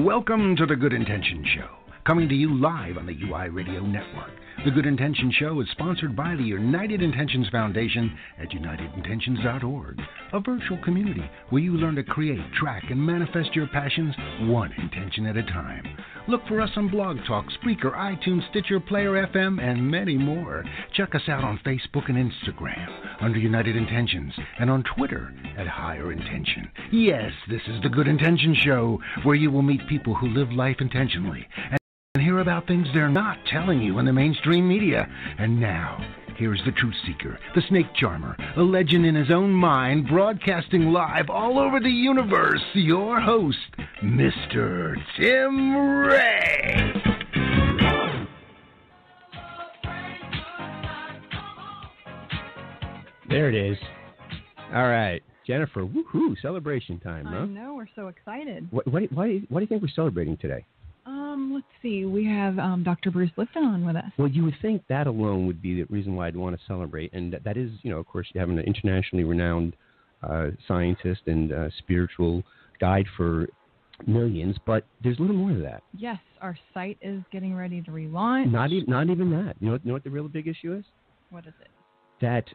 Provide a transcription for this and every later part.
Welcome to the Good Intention Show, coming to you live on the UI Radio Network. The Good Intention Show is sponsored by the United Intentions Foundation at unitedintentions.org, a virtual community where you learn to create, track, and manifest your passions one intention at a time. Look for us on Blog Talk, Spreaker, iTunes, Stitcher, Player FM, and many more. Check us out on Facebook and Instagram under United Intentions and on Twitter at Higher Intention. Yes, this is the Good Intention Show, where you will meet people who live life intentionally and hear about things they're not telling you in the mainstream media. And now, here's the truth seeker, the snake charmer, a legend in his own mind, broadcasting live all over the universe, your host, Mr. Tim Ray. There it is. All right. Jennifer, woohoo, celebration time, huh? I know, we're so excited. Why do you think we're celebrating today? Let's see. We have Dr. Bruce Lipton on with us. Well, you would think that alone would be the reason why I'd want to celebrate. And that is, of course, you have an internationally renowned scientist and spiritual guide for millions. But there's a little more to that. Yes, our site is getting ready to relaunch. Not even that. You know what the real big issue is? What is it? That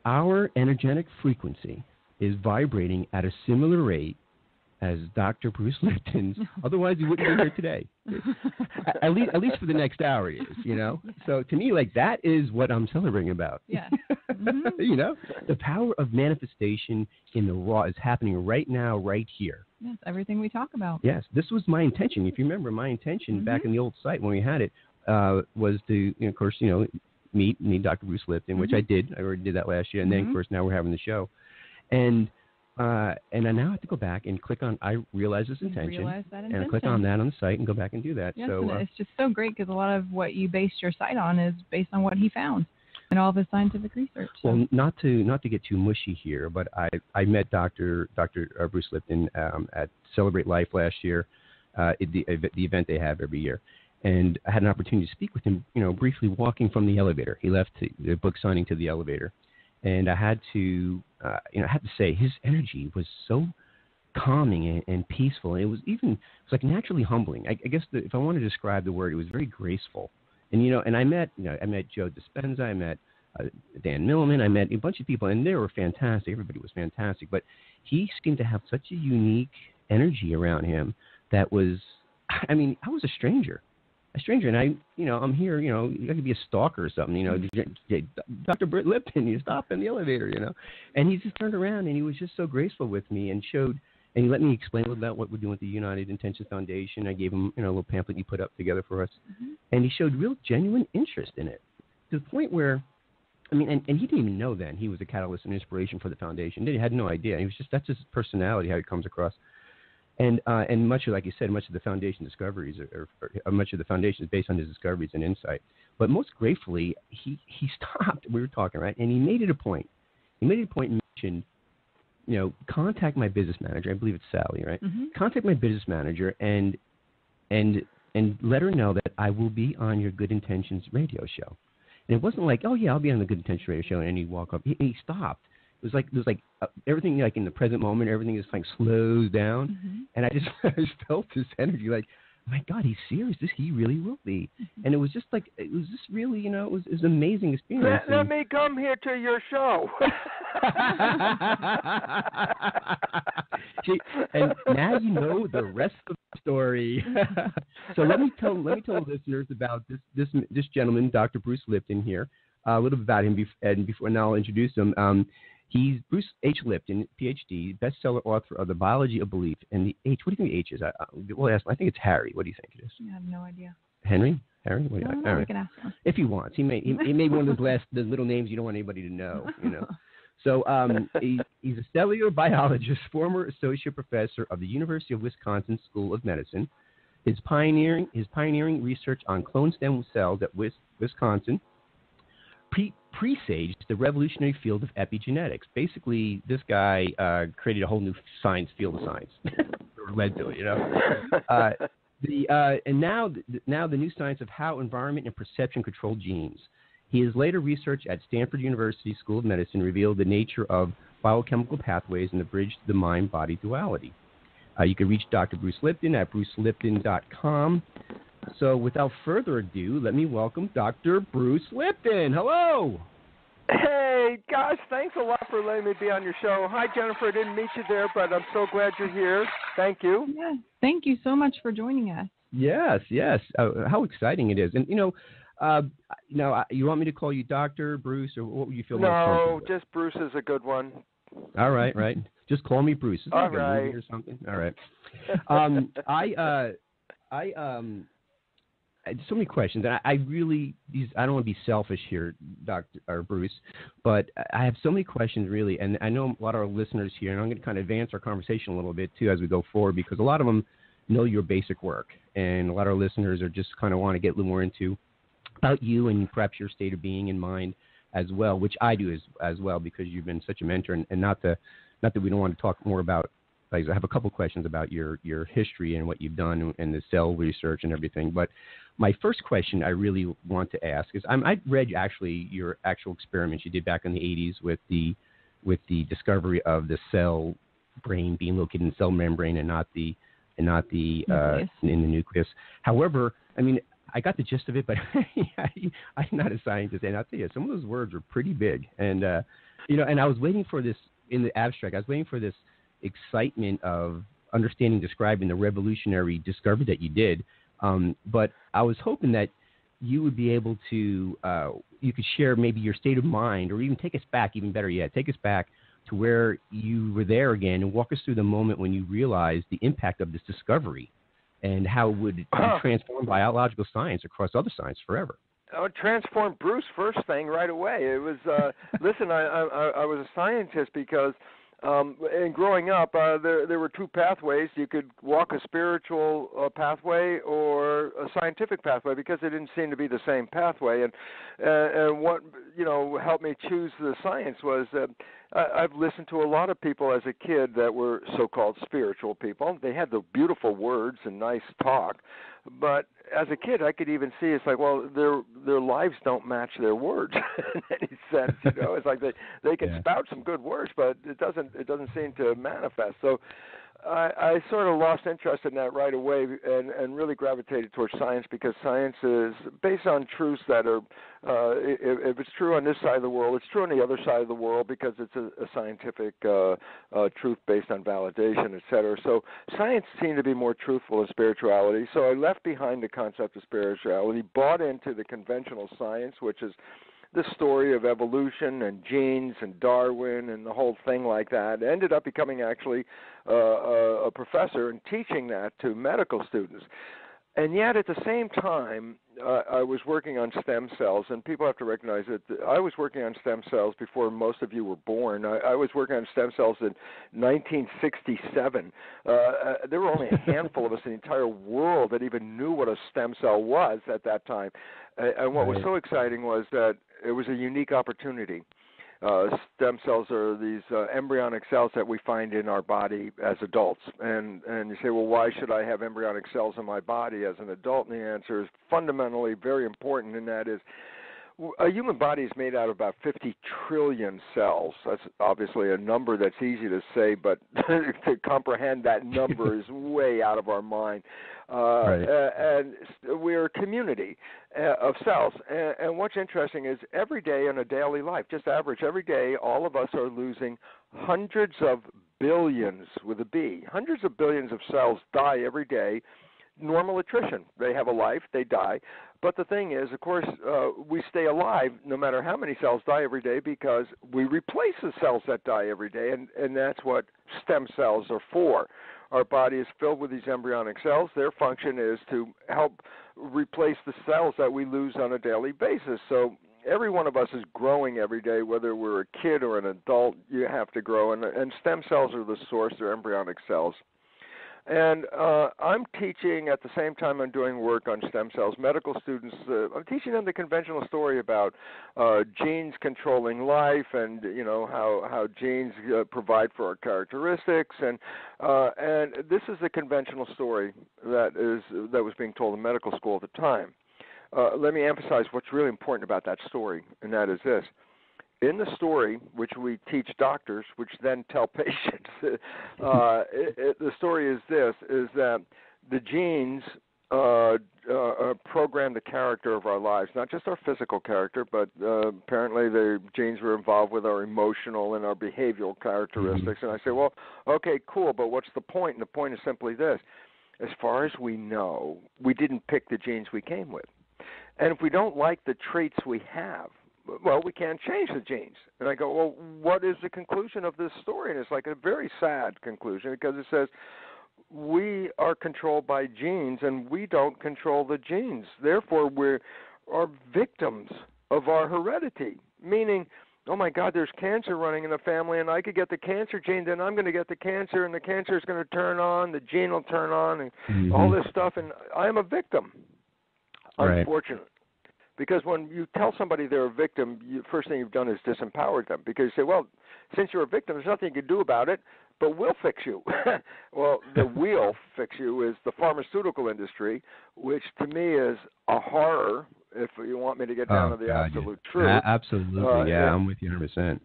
our energetic frequency is vibrating at a similar rate as Dr. Bruce Lipton's. Otherwise, he wouldn't be here today. At least for the next hour, he is, Yeah. So to me, that is what I'm celebrating about. Yeah. Mm-hmm. The power of manifestation in the raw is happening right now, right here. Yes, everything we talk about. Yes, this was my intention. If you remember, my intention back in the old site when we had it was to, of course, meet Dr. Bruce Lipton, which I did. I already did that last year. And then, of course, now we're having the show. And I now have to go back and click on I realize this intention. And I click on that on the site and go back and do that. Yes, so and it's just so great because a lot of what you based your site on is based on what he found and all of his scientific research. So. Well, not to get too mushy here, but I met Dr. Bruce Lipton at Celebrate Life last year, at the event they have every year. And I had an opportunity to speak with him, briefly walking from the elevator. He left the book signing to the elevator. And I had to, say his energy was so calming and peaceful. It was like naturally humbling. I guess if I want to describe the word, it was very graceful. And, and I met Joe Dispenza, I met Dan Milliman, I met a bunch of people, and they were fantastic. Everybody was fantastic. But he seemed to have such a unique energy around him that was, I was a stranger. And I'm here, I could be a stalker or something, Dr. Britt Lipton, you stop in the elevator, and he just turned around and he was just so graceful with me and he let me explain a little about what we're doing with the United Intentions Foundation. I gave him, a little pamphlet he put up together for us, and he showed real genuine interest in it to the point where, and he didn't even know then he was a catalyst and inspiration for the foundation. He had no idea. He was that's his personality, how he comes across. And much of, like you said, much of the foundation discoveries, or much of the foundation is based on his discoveries and insight. But most gratefully, he stopped. We were talking, right? And he made it a point. He made it a point and mentioned, contact my business manager. I believe it's Sally, right? Mm-hmm. Contact my business manager and let her know that I will be on your Good Intentions radio show. And it wasn't like, oh yeah, I'll be on the Good Intentions radio show. And he walk up. He stopped. It was like everything in the present moment, everything just slows down, and I just felt this energy my God, he's serious. He really will be. And it was just really, it was an amazing experience. Let me come here to your show. And now you know the rest of the story. So let me tell listeners about this gentleman, Dr. Bruce Lipton here, a little bit about him, and now I'll introduce him. He's Bruce H. Lipton, Ph.D., bestseller author of The Biology of Belief. And the H, what do you think the H is? I think it's Harry. What do you think it is? I have no idea. Henry? Harry? What do you No, we can ask him. If he wants. He may be one of the little names you don't want anybody to know, So he's a cellular biologist, former associate professor of the University of Wisconsin School of Medicine. His pioneering research on clone stem cells at Wisconsin presaged the revolutionary field of epigenetics. Basically, this guy created a whole new field of science, or led to it. And now the new science of how environment and perception control genes. His later research at Stanford University School of Medicine revealed the nature of biochemical pathways and the bridge to the mind-body duality. You can reach Dr. Bruce Lipton at brucelipton.com. So without further ado, let me welcome Dr. Bruce Lipton. Hello. Hey, gosh, thanks a lot for letting me be on your show. Hi, Jennifer. I didn't meet you there, but I'm so glad you're here. Thank you. Yeah, thank you so much for joining us. Yes. How exciting it is. And, you want me to call you Dr. Bruce, or what would you feel more comfortable with? No, just Bruce is a good one. All right. Just call me Bruce. Is that All like right. a movie or something? All right. So many questions, and I don't want to be selfish here, Dr. or Bruce, but I have so many questions really, and I know a lot of our listeners here, and I'm going to kind of advance our conversation a little bit too as we go forward, because a lot of them know your basic work, and a lot of our listeners are just kind of want to get a little more into about you and perhaps your state of being in mind as well, which I do as well, because you've been such a mentor, and not that we don't want to talk more about. I have a couple questions about your history and what you've done and the cell research and everything. But my first question I really want to ask is, I read actually your actual experiments you did back in the 80s with the discovery of the cell brain being located in the cell membrane and not the in the nucleus. However, I mean, I got the gist of it, but I'm not a scientist, and I'll tell you, some of those words were pretty big. And and I was waiting for this in the abstract. I was waiting for this excitement of understanding, describing the revolutionary discovery that you did, but I was hoping that you would be able to you could share maybe your state of mind, or even take us back, even better yet, take us back to where you were there again and walk us through the moment when you realized the impact of this discovery and how it would transform biological science across other science forever. Oh, transformed Bruce first thing right away. It was listen, I was a scientist because and growing up, there were two pathways. You could walk a spiritual pathway or a scientific pathway, because it didn't seem to be the same pathway. And what helped me choose the science was I've listened to a lot of people as a kid that were so-called spiritual people. They had the beautiful words and nice talk, but as a kid, I could even see it's like, well, their lives don't match their words in any sense. It's like they can spout some good words, but it doesn't seem to manifest. So I sort of lost interest in that right away, and really gravitated towards science, because science is based on truths that are, if it's true on this side of the world, it's true on the other side of the world, because it's a scientific truth based on validation, et cetera. So science seemed to be more truthful than spirituality. So I left behind the concept of spirituality, bought into the conventional science, which is the story of evolution and genes and Darwin and the whole thing like that. Ended up becoming actually a professor and teaching that to medical students. And yet at the same time, I was working on stem cells, and people have to recognize that I was working on stem cells before most of you were born. I was working on stem cells in 1967. There were only a handful of us in the entire world that even knew what a stem cell was at that time. And what was so exciting was that it was a unique opportunity. Stem cells are these embryonic cells that we find in our body as adults. And you say, well, why should I have embryonic cells in my body as an adult? And the answer is fundamentally very important, and that is, a human body is made out of about 50 trillion cells. That's obviously a number that's easy to say, but to comprehend that number is way out of our mind. And we're a community of cells. And what's interesting is every day in a daily life, just average, every day, all of us are losing hundreds of billions, with a B, hundreds of billions of cells die every day. Normal attrition. They have a life, they die. But the thing is, of course, we stay alive no matter how many cells die every day, because we replace the cells that die every day, and that's what stem cells are for. Our body is filled with these embryonic cells. Their function is to help replace the cells that we lose on a daily basis. So every one of us is growing every day, whether we're a kid or an adult, you have to grow, and stem cells are the source, they're embryonic cells. And I'm teaching, at the same time I'm doing work on stem cells, medical students. I'm teaching them the conventional story about genes controlling life, and how genes provide for our characteristics, and this is the conventional story that was being told in medical school at the time. Let me emphasize what's really important about that story, and that is this. in the story, which we teach doctors, which then tell patients, the story is this, is that the genes program the character of our lives, not just our physical character, but apparently the genes were involved with our emotional and our behavioral characteristics. And I say, well, okay, cool, but what's the point? And the point is simply this. As far as we know, we didn't pick the genes we came with. And if we don't like the traits we have, well, we can't change the genes. And I go, well, what is the conclusion of this story? And it's like a very sad conclusion because it says, we are controlled by genes, and we don't control the genes. Therefore, we are victims of our heredity, meaning, oh, my God, there's cancer running in the family, and I could get the cancer gene, then I'm going to get the cancer, and the cancer is going to turn on, the gene will turn on, and all this stuff, and I am a victim, unfortunately. Because when you tell somebody they're a victim, the first thing you've done is disempowered them. Because you say, well, since you're a victim, there's nothing you can do about it, but we'll fix you. Well, the we'll fix you is the pharmaceutical industry, which to me is a horror, if you want me to get down to the absolute truth. Absolutely, I'm with you 100%.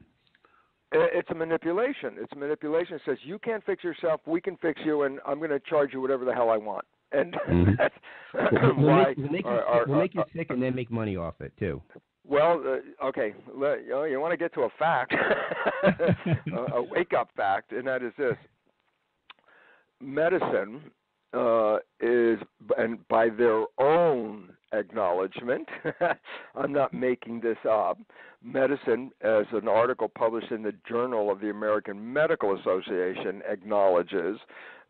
It's a manipulation. It's a manipulation. It says, you can't fix yourself, we can fix you, and I'm going to charge you whatever the hell I want. And that's why we'll make you sick and then make money off it too. Well, okay, you want to get to a fact, a wake-up fact, and that is this. Medicine is, and by their own acknowledgement, I'm not making this up, medicine, as an article published in the Journal of the American Medical Association, acknowledges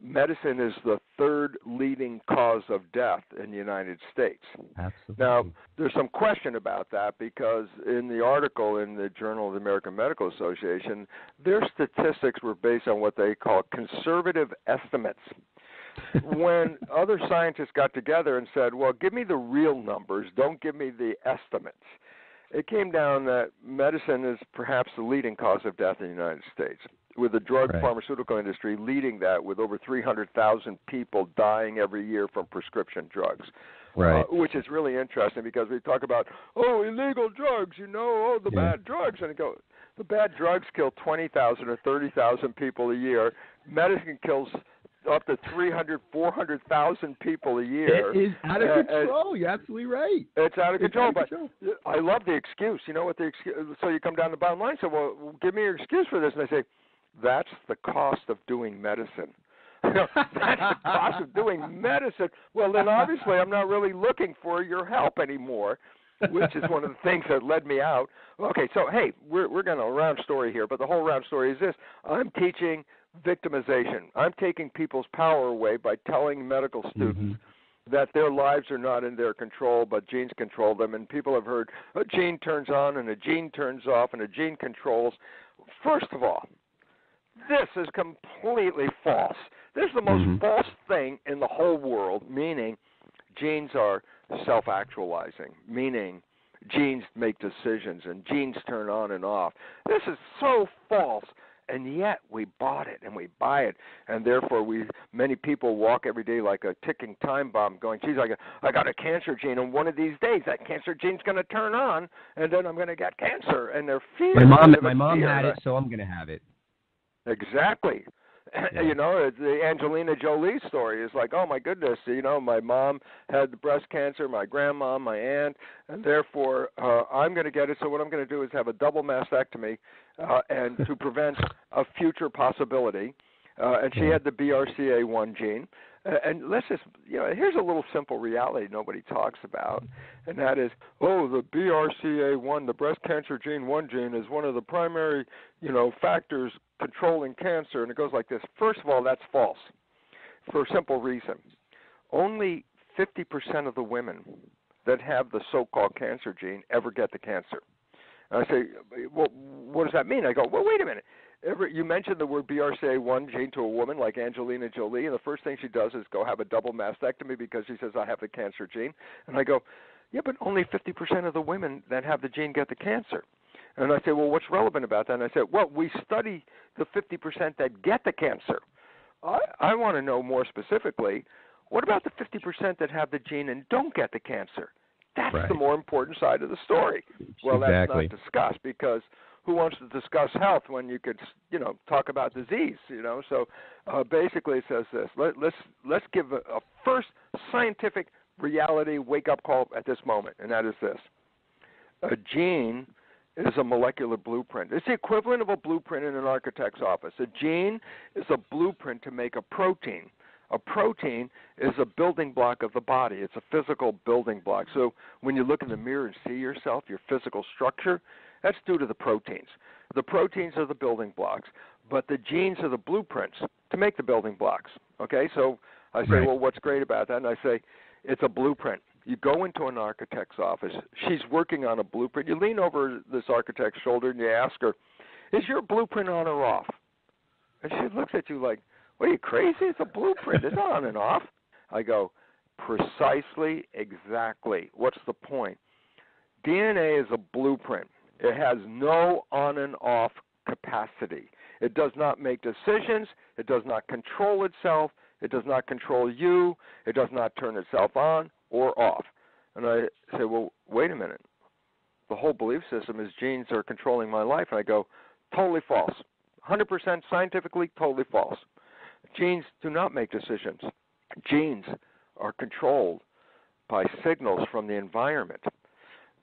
medicine is the third leading cause of death in the United States. Absolutely. Now, there's some question about that because in the article in the Journal of the American Medical Association, their statistics were based on what they call conservative estimates. When other scientists got together and said, well, give me the real numbers, don't give me the estimates, it came down that medicine is perhaps the leading cause of death in the United States, with the drug pharmaceutical industry leading that with over 300,000 people dying every year from prescription drugs. Which is really interesting because we talk about, illegal drugs, the bad drugs. And the bad drugs kill 20,000 or 30,000 people a year. Medicine kills up to 300,000, 400,000 people a year. It is out of control. You're absolutely right. It's out of control. But I love the excuse. You know what the excuse? So you come down the bottom line and say, well, give me your excuse for this. And I say, that's the cost of doing medicine. That's the cost of doing medicine. Well, then obviously I'm not really looking for your help anymore, which is one of the things that led me out. Okay, so, hey, we're going to round story here, but the whole round story is this. I'm teaching victimization. I'm taking people's power away by telling medical students that their lives are not in their control, but genes control them. And people have heard a gene turns on and a gene turns off and a gene controls. First of all, this is completely false. This is the most false thing in the whole world, meaning genes are self-actualizing, meaning genes make decisions and genes turn on and off. This is so false, and yet we bought it and we buy it, and therefore many people walk every day like a ticking time bomb going, geez, I got a cancer gene, and one of these days that cancer gene's going to turn on, and then I'm going to get cancer, and they're fearing. My mom had it, so I'm going to have it. Exactly. Yeah. The Angelina Jolie story is like, oh, my goodness, my mom had the breast cancer, my grandma, my aunt, and therefore I'm going to get it. So what I'm going to do is have a double mastectomy and to prevent a future possibility. And she had the BRCA1 gene. And let's just, here's a little simple reality nobody talks about, and that is, the BRCA1, the breast cancer gene 1 gene, is one of the primary, factors controlling cancer. And it goes like this. First of all, that's false for a simple reason. Only 50% of the women that have the so-called cancer gene ever get the cancer. And I say, well, what does that mean? I go, well, wait a minute. You mentioned the word BRCA1 gene to a woman like Angelina Jolie, and the first thing she does is go have a double mastectomy because she says, I have the cancer gene. And I go, yeah, but only 50% of the women that have the gene get the cancer. And I say, well, what's relevant about that? And I said, well, we study the 50% that get the cancer. I want to know more specifically, what about the 50% that have the gene and don't get the cancer? That's the more important side of the story. Well, that's not discussed because who wants to discuss health when you could, talk about disease, So basically it says this. Let's give a first scientific reality wake-up call at this moment, and that is this. A gene is a molecular blueprint. It's the equivalent of a blueprint in an architect's office. A gene is a blueprint to make a protein. A protein is a building block of the body. It's a physical building block. So when you look in the mirror and see yourself, your physical structure, that's due to the proteins. The proteins are the building blocks, but the genes are the blueprints to make the building blocks. Okay, so I say, well, what's great about that? And I say, it's a blueprint. You go into an architect's office. She's working on a blueprint. You lean over this architect's shoulder and you ask her, is your blueprint on or off? And she looks at you like, what, are you crazy? It's a blueprint. It's on and off. I go, precisely, exactly. What's the point? DNA is a blueprint. It has no on and off capacity. It does not make decisions. It does not control itself. It does not control you. It does not turn itself on or off. And I say, well, wait a minute. The whole belief system is genes are controlling my life. And I go, totally false. 100% scientifically, totally false. Genes do not make decisions. Genes are controlled by signals from the environment.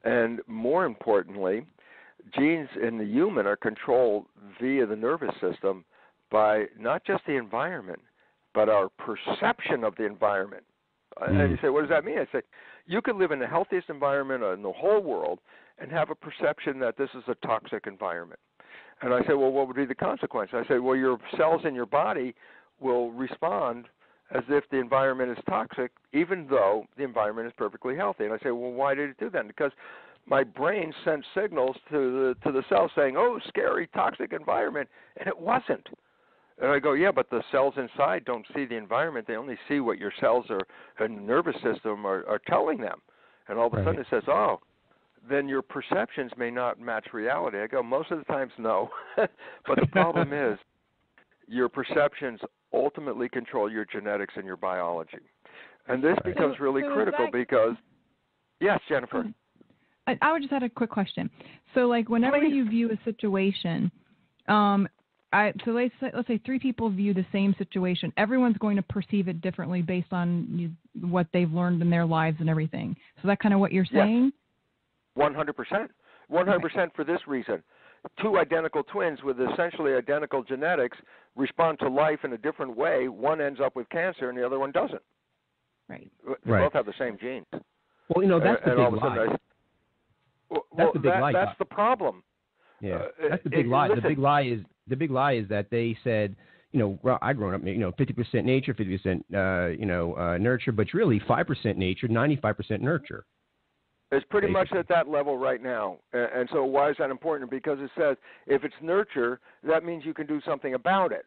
And more importantly, genes in the human are controlled via the nervous system by not just the environment, but our perception of the environment. And you say, what does that mean? I say, you could live in the healthiest environment in the whole world and have a perception that this is a toxic environment. And I say, well, what would be the consequence? I say, well, your cells in your body will respond as if the environment is toxic, even though the environment is perfectly healthy. And I say, well, why did it do that? Because my brain sent signals to the cells saying, oh, scary, toxic environment, and it wasn't. And I go, yeah, but the cells inside don't see the environment. They only see what your cells and nervous system are telling them. And all of a sudden it says, oh, then your perceptions may not match reality. I go, most of the times, no. But the problem is your perceptions ultimately control your genetics and your biology. And this becomes really critical because, yes, Jennifer. I would just had a quick question. So, like, whenever you view a situation, so let's say three people view the same situation. Everyone's going to perceive it differently based on what they've learned in their lives and everything. So that kind of what you're saying? 100%. 100% for this reason. Two identical twins with essentially identical genetics respond to life in a different way. One ends up with cancer and the other one doesn't. Right. They both have the same genes. Well, that's the big lie. That's the big lie. That's the problem. Yeah, that's the big lie. Listen, the big lie is that they said, I grew up, 50% nature, 50%, nurture, but it's really 5% nature, 95% nurture. It's pretty much at that level right now. And so why is that important? Because it says if it's nurture, that means you can do something about it.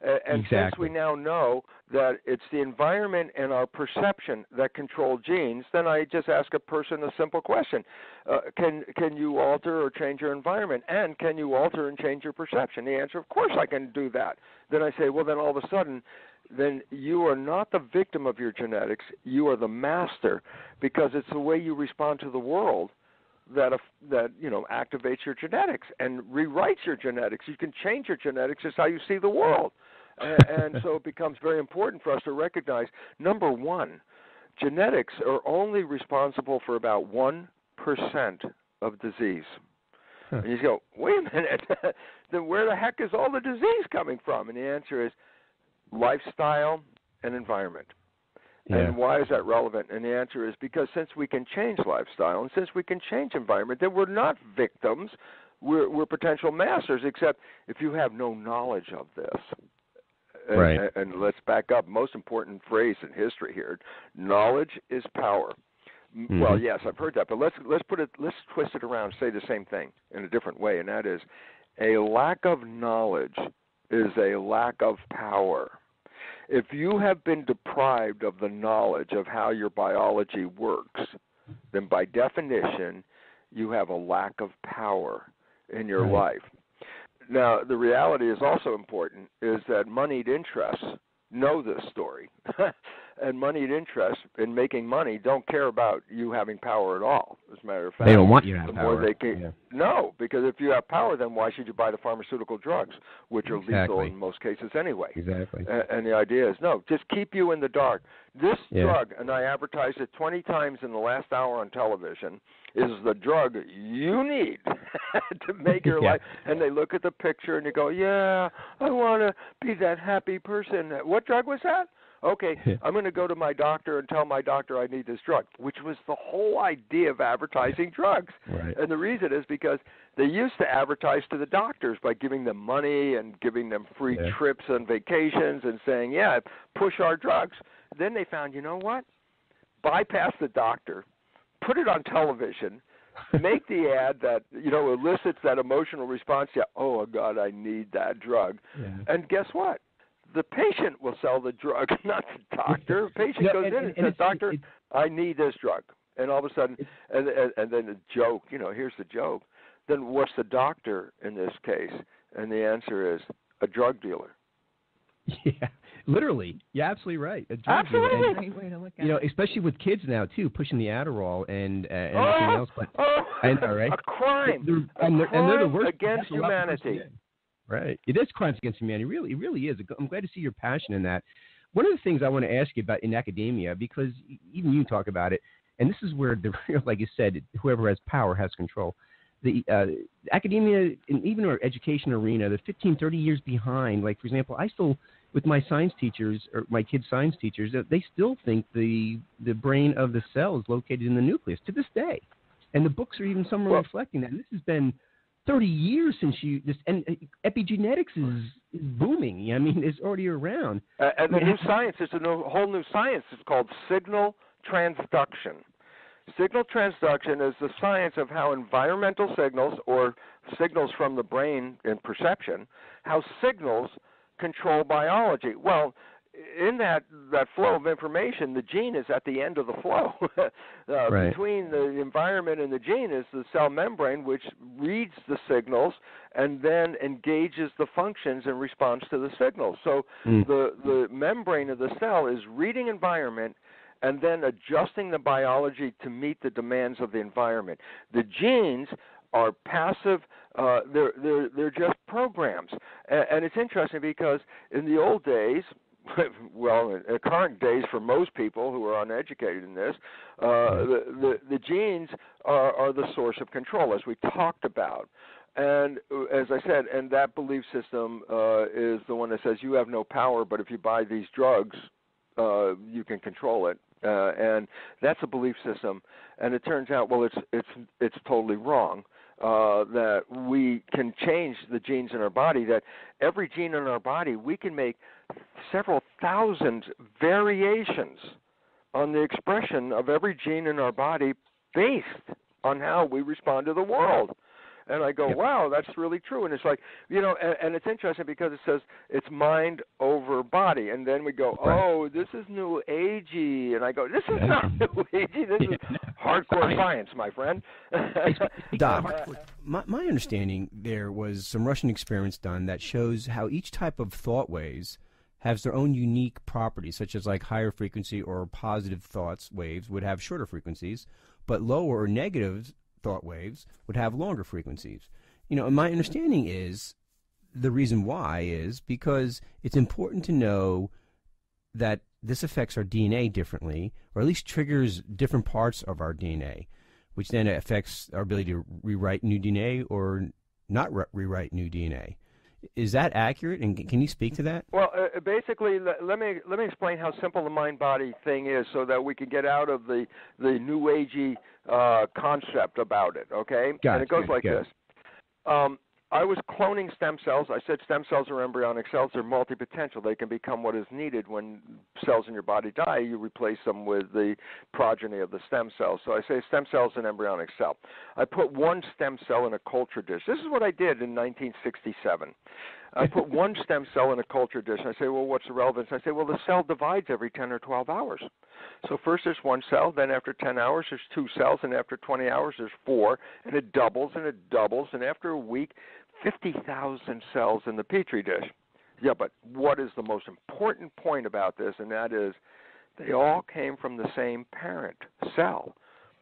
And since we now know that it's the environment and our perception that control genes, then I just ask a person a simple question. Can you alter or change your environment? And can you alter and change your perception? The answer, of course I can do that. Then I say, well, then all of a sudden, then you are not the victim of your genetics. You are the master, because it's the way you respond to the world that activates your genetics and rewrites your genetics. You can change your genetics. It's how you see the world. And so it becomes very important for us to recognize, number one, genetics are only responsible for about 1% of disease. And you go, wait a minute, then where the heck is all the disease coming from? And the answer is lifestyle and environment. Yeah. And why is that relevant? And the answer is because since we can change lifestyle and since we can change environment, then we're not victims. We're potential masters, except if you have no knowledge of this. And let's back up. Most important phrase in history here: knowledge is power. Mm-hmm. Well, yes, I've heard that, but let's twist it around. Say the same thing in a different way, and that is, a lack of knowledge is a lack of power. If you have been deprived of the knowledge of how your biology works, then by definition, you have a lack of power in your life. Now, the reality is also important, is that moneyed interests know this story. And moneyed interests in making money don't care about you having power at all. As a matter of fact, they don't want you to have the more power. they can, no, because if you have power, then why should you buy the pharmaceutical drugs, which are lethal in most cases anyway? Exactly. And the idea is, no, just keep you in the dark. This drug, and I advertised it 20 times in the last hour on television, is the drug you need to make your life. And they look at the picture and they go, yeah, I want to be that happy person. What drug was that? Okay, I'm going to go to my doctor and tell my doctor I need this drug, which was the whole idea of advertising drugs. Right. And the reason is because they used to advertise to the doctors by giving them money and giving them free trips and vacations and saying, yeah, push our drugs. Then they found, you know what? Bypass the doctor, put it on television, make the ad that, elicits that emotional response. Yeah, oh, God, I need that drug. Yeah. And guess what? The patient will sell the drug, not the doctor. The patient goes in and says, doctor, I need this drug. And all of a sudden, and then the joke, here's the joke. Then what's the doctor in this case? And the answer is a drug dealer. Yeah, literally. You're absolutely right. A drug absolutely. Dealer. Great way to look at it. Especially with kids now, too, pushing the Adderall and everything else. But I know, right? A crime. And they're the worst against humanity. Right. It is crimes against humanity. It really is. I'm glad to see your passion in that. One of the things I want to ask you about in academia, because even you talk about it, and this is where, like you said, whoever has power has control. The academia, and even our education arena, they're 15, 30 years behind. Like, for example, I still, with my science teachers, or my kids' science teachers, they still think the brain of the cell is located in the nucleus to this day. And the books are even somewhere reflecting that. And this has been 30 years since and epigenetics is booming. I mean, it's already around. And the new science is a whole new science. It's called signal transduction. Signal transduction is the science of how environmental signals, or signals from the brain in perception, how signals control biology. Well, in that flow of information, the gene is at the end of the flow. Right. Between the environment and the gene is the cell membrane, which reads the signals and then engages the functions in response to the signals. So the membrane of the cell is reading environment and then adjusting the biology to meet the demands of the environment. The genes are passive. They're just programs. And it's interesting because in the old days, well, in current days for most people who are uneducated in this, the genes are the source of control, as we talked about. And as I said, and that belief system is the one that says you have no power, but if you buy these drugs, you can control it. And that's a belief system. And it turns out, well, it's totally wrong. That we can change the genes in our body, that every gene in our body, we can make several thousand variations on the expression of every gene in our body based on how we respond to the world. And I go, wow, that's really true. And it's like, and it's interesting because it says it's mind over body. And then we go, oh, this is new agey. And I go, this is not new agey. This is hardcore science, my friend. Doc, my understanding, there was some Russian experiments done that shows how each type of thought waves has their own unique properties, such as like higher frequency or positive thoughts waves would have shorter frequencies, but lower or negative thought waves would have longer frequencies. And my understanding is the reason why is because it's important to know that this affects our DNA differently, or at least triggers different parts of our DNA, which then affects our ability to rewrite new DNA or not rewrite new DNA. Is that accurate? And can you speak to that? Well, basically, let me explain how simple the mind-body thing is, so that we can get out of the new agey concept about it. Okay, and it goes like this. I was cloning stem cells. I said stem cells are embryonic cells. They're multipotential. They can become what is needed. When cells in your body die, you replace them with the progeny of the stem cells. So I say stem cells an embryonic cell. I put one stem cell in a culture dish. This is what I did in 1967. I put one stem cell in a culture dish. I say, well, what's the relevance? I say, well, the cell divides every 10 or 12 hours. So first there's one cell, then after 10 hours there's two cells, and after 20 hours there's four, and it doubles, and after a week, 50,000 cells in the Petri dish. Yeah, but what is the most important point about this, and that is they all came from the same parent cell.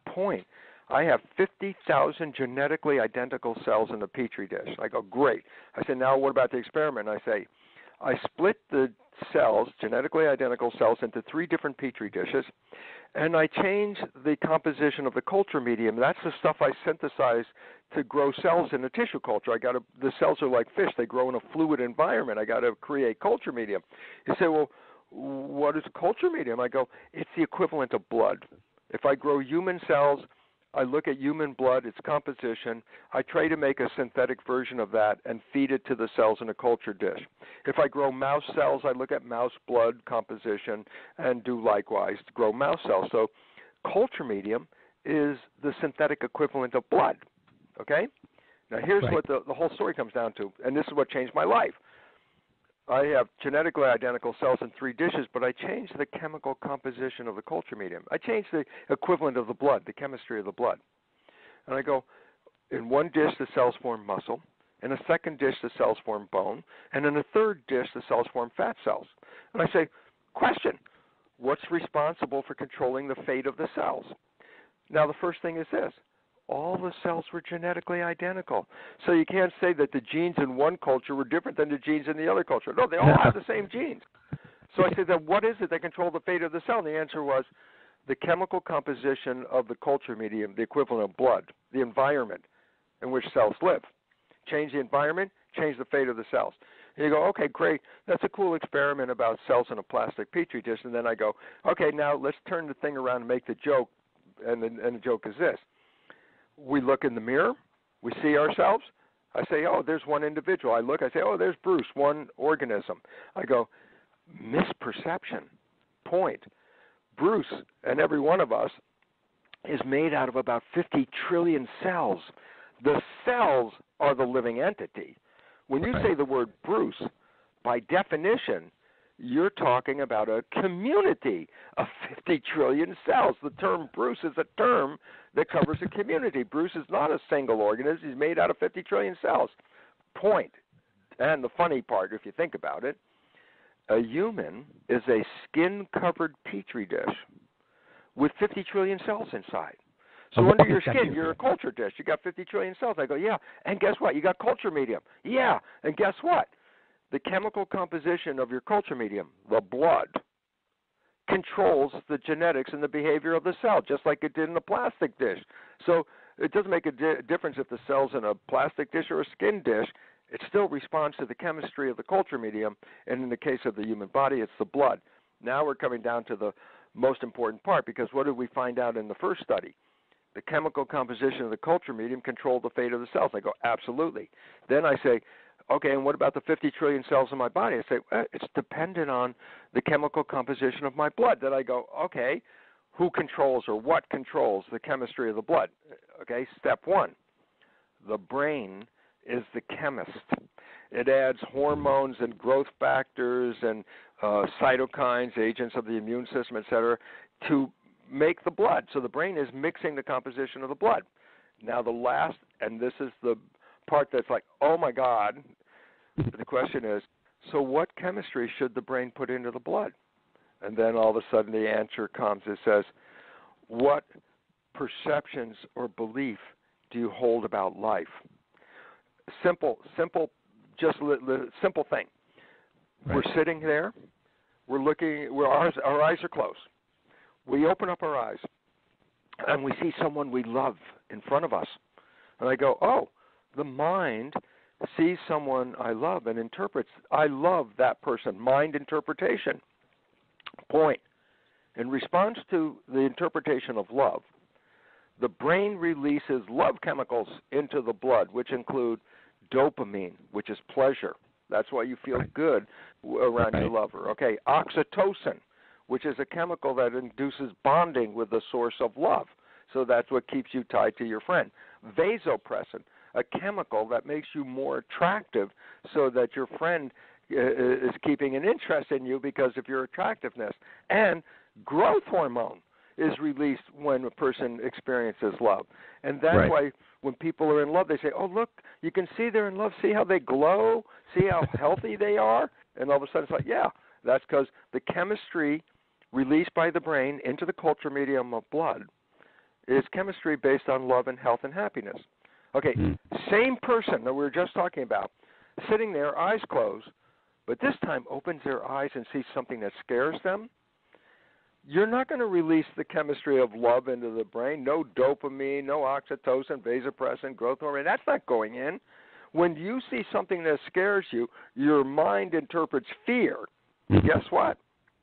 Point. I have 50,000 genetically identical cells in a Petri dish. I go, great. I say, now what about the experiment? I say, I split the cells, genetically identical cells, into 3 different Petri dishes, and I change the composition of the culture medium. That's the stuff I synthesize to grow cells in a tissue culture. The cells are like fish. They grow in a fluid environment. I got to create culture medium. You say, well, what is culture medium? I go, it's the equivalent of blood. If I grow human cells, I look at human blood, its composition. I try to make a synthetic version of that and feed it to the cells in a culture dish. If I grow mouse cells, I look at mouse blood composition and do likewise to grow mouse cells. So culture medium is the synthetic equivalent of blood, okay? Now here's what the whole story comes down to, and this is what changed my life. I have genetically identical cells in 3 dishes, but I changed the chemical composition of the culture medium. I changed the equivalent of the blood, the chemistry of the blood. And I go, in one dish, the cells form muscle. In a second dish, the cells form bone. And in a third dish, the cells form fat cells. And I say, question, what's responsible for controlling the fate of the cells? Now, the first thing is this. All the cells were genetically identical. So you can't say that the genes in one culture were different than the genes in the other culture. No, they all have the same genes. So I said, then what is it that controls the fate of the cell? And the answer was the chemical composition of the culture medium, the equivalent of blood, the environment in which cells live. Change the environment, change the fate of the cells. And you go, okay, great. That's a cool experiment about cells in a plastic Petri dish. And then I go, okay, now let's turn the thing around and make the joke. And the joke is this. We look in the mirror, we see ourselves. I say, oh, there's one individual. I look, I say, oh, there's Bruce, one organism. I go, misperception. Point. Bruce and every one of us is made out of about 50 trillion cells. The cells are the living entity. When you say the word Bruce, by definition, you're talking about a community of 50 trillion cells. The term Bruce is a term that covers a community. Bruce is not a single organism. He's made out of 50 trillion cells. Point. And the funny part, if you think about it, a human is a skin-covered Petri dish with 50 trillion cells inside. So under your skin, you're a culture dish. You got 50 trillion cells. I go, yeah. And guess what? You got culture medium. Yeah. And guess what? The chemical composition of your culture medium, the blood, controls the genetics and the behavior of the cell, just like it did in a plastic dish. So it doesn't make a difference if the cell's in a plastic dish or a skin dish. It still responds to the chemistry of the culture medium, and in the case of the human body, it's the blood. Now we're coming down to the most important part, because what did we find out in the first study? The chemical composition of the culture medium controlled the fate of the cells. I go, absolutely. Then I say, okay, and what about the 50 trillion cells in my body? I say, well, it's dependent on the chemical composition of my blood. Then I go, okay, who controls or what controls the chemistry of the blood? Okay, step 1, the brain is the chemist. It adds hormones and growth factors and cytokines, agents of the immune system, et cetera, to make the blood. So the brain is mixing the composition of the blood. Now the last, and this is the part that's like, oh my God, the question is, so what chemistry should the brain put into the blood? And then all of a sudden the answer comes. It says, what perceptions or belief do you hold about life? Simple, just simple thing. Right. We're sitting there. We're looking. Our eyes are closed. We open up our eyes, and we see someone we love in front of us. And I go, oh, the mind sees someone I love and interprets, I love that person. Mind interpretation. Point. In response to the interpretation of love, the brain releases love chemicals into the blood, which include dopamine, which is pleasure. That's why you feel good around your lover. Okay, oxytocin, which is a chemical that induces bonding with the source of love. So that's what keeps you tied to your friend. Vasopressin, a chemical that makes you more attractive so that your friend is keeping an interest in you because of your attractiveness. And growth hormone is released when a person experiences love. And that's why when people are in love, they say, oh, look, you can see they're in love. See how they glow? See how healthy they are? And all of a sudden it's like, yeah, that's because the chemistry released by the brain into the culture medium of blood is chemistry based on love and health and happiness. Okay, same person that we were just talking about, sitting there, eyes closed, but this time opens their eyes and sees something that scares them. You're not going to release the chemistry of love into the brain. No dopamine, no oxytocin, vasopressin, growth hormone. That's not going in. When you see something that scares you, your mind interprets fear. Guess what?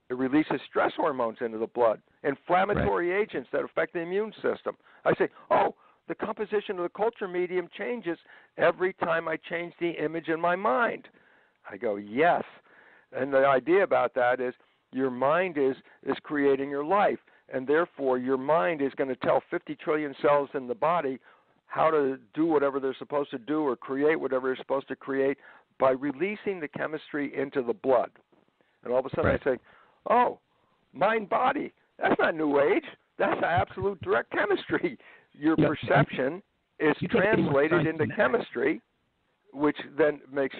It releases stress hormones into the blood, inflammatory agents that affect the immune system. I say, oh, the composition of the culture medium changes every time I change the image in my mind. I go, yes. And the idea about that is your mind is creating your life, and therefore your mind is going to tell 50 trillion cells in the body how to do whatever they're supposed to do or create whatever they're supposed to create by releasing the chemistry into the blood. And all of a sudden I say, oh, mind-body, that's not New Age. That's absolute direct chemistry. Your perception is translated into chemistry, which then makes